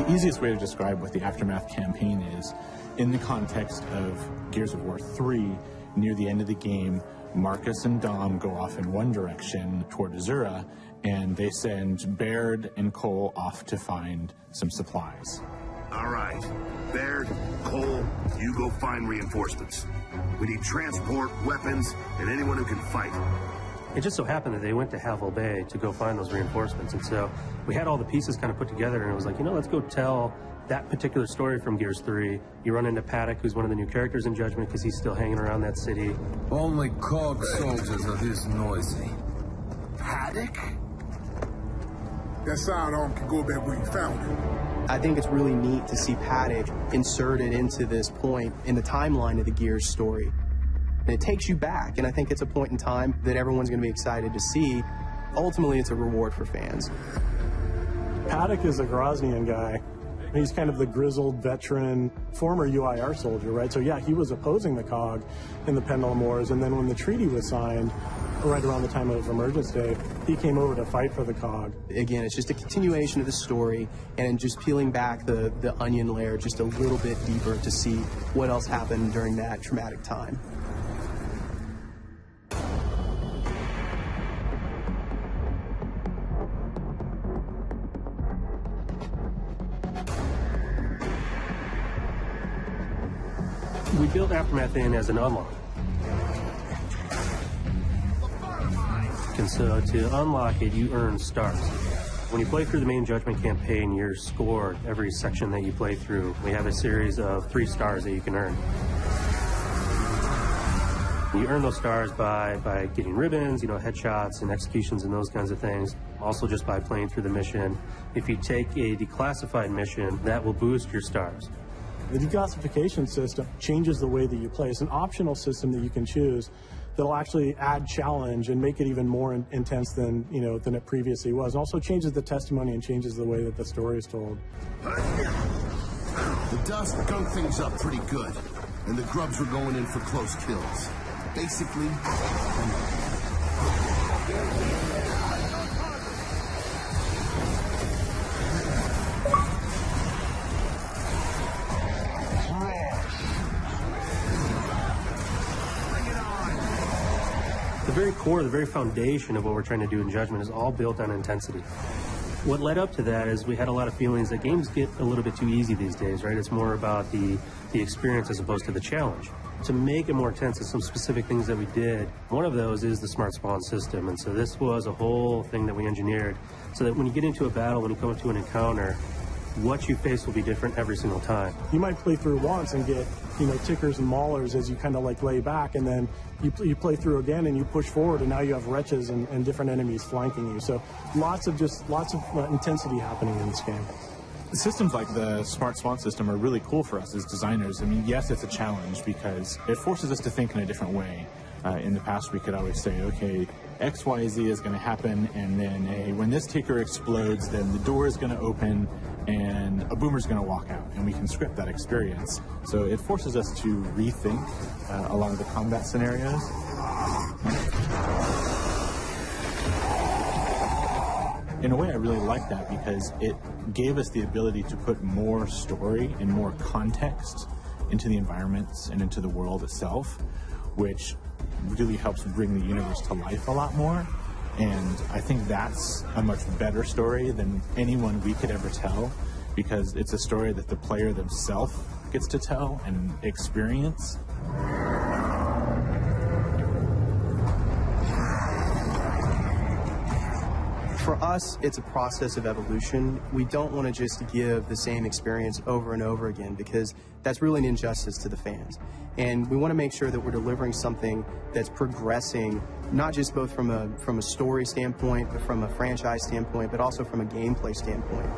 The easiest way to describe what the Aftermath campaign is, in the context of Gears of War 3, near the end of the game, Marcus and Dom go off in one direction toward Azura, and they send Baird and Cole off to find some supplies. All right. Baird, Cole, you go find reinforcements. We need transport, weapons, and anyone who can fight. It just so happened that they went to Havel Bay to go find those reinforcements, and so we had all the pieces kind of put together, and it was like, you know, let's go tell that particular story from Gears 3. You run into Paddock, who's one of the new characters in Judgment, because he's still hanging around that city. Only cog soldiers are this noisy. Paddock? That sidearm can go back where you found it. I think it's really neat to see Paddock inserted into this point in the timeline of the Gears story. And it takes you back, and I think it's a point in time that everyone's going to be excited to see. Ultimately, it's a reward for fans. Paddock is a Groznian guy. He's kind of the grizzled veteran, former UIR soldier, right? So yeah, he was opposing the COG in the Pendulum Wars, and then when the treaty was signed, right around the time of Emergence Day, he came over to fight for the COG. Again, it's just a continuation of the story, and just peeling back the onion layer just a little bit deeper to see what else happened during that traumatic time. We built Aftermath in as an unlock. And so to unlock it, you earn stars. When you play through the main Judgment campaign, you're scored every section that you play through. We have a series of 3 stars that you can earn. You earn those stars by getting ribbons, you know, headshots and executions and those kinds of things. Also just by playing through the mission. If you take a declassified mission, that will boost your stars. The declassification system changes the way that you play. It's an optional system that you can choose that'll actually add challenge and make it even more intense than it previously was. And also changes the testimony and changes the way that the story is told. The dust gunked things up pretty good, and the grubs were going in for close kills. Basically, the very core, the very foundation of what we're trying to do in Judgment is all built on intensity. What led up to that is we had a lot of feelings that games get a little bit too easy these days, right? It's more about the experience as opposed to the challenge. To make it more intense, there's some specific things that we did. One of those is the smart spawn system, and so this was a whole thing that we engineered so that when you get into a battle, when you come into an encounter, what you face will be different every single time. You might play through once and get, tickers and maulers as you kind of like lay back, and then you play through again and you push forward, and now you have wretches and different enemies flanking you. So lots of intensity happening in this game. Systems like the Smart Spawn system are really cool for us as designers. I mean, yes, it's a challenge because it forces us to think in a different way. In the past, we could always say, okay, X, Y, Z is going to happen, and then when this ticker explodes, then the door is going to open, and a boomer's going to walk out, and we can script that experience. So it forces us to rethink a lot of the combat scenarios. In a way, I really like that because it gave us the ability to put more story and more context into the environments and into the world itself, which really helps bring the universe to life a lot more. And I think that's a much better story than any one we could ever tell, because it's a story that the player themselves gets to tell and experience. For us, it's a process of evolution. We don't want to just give the same experience over and over again, because that's really an injustice to the fans. And we want to make sure that we're delivering something that's progressing, not just both from a story standpoint, but from a franchise standpoint, but also from a gameplay standpoint.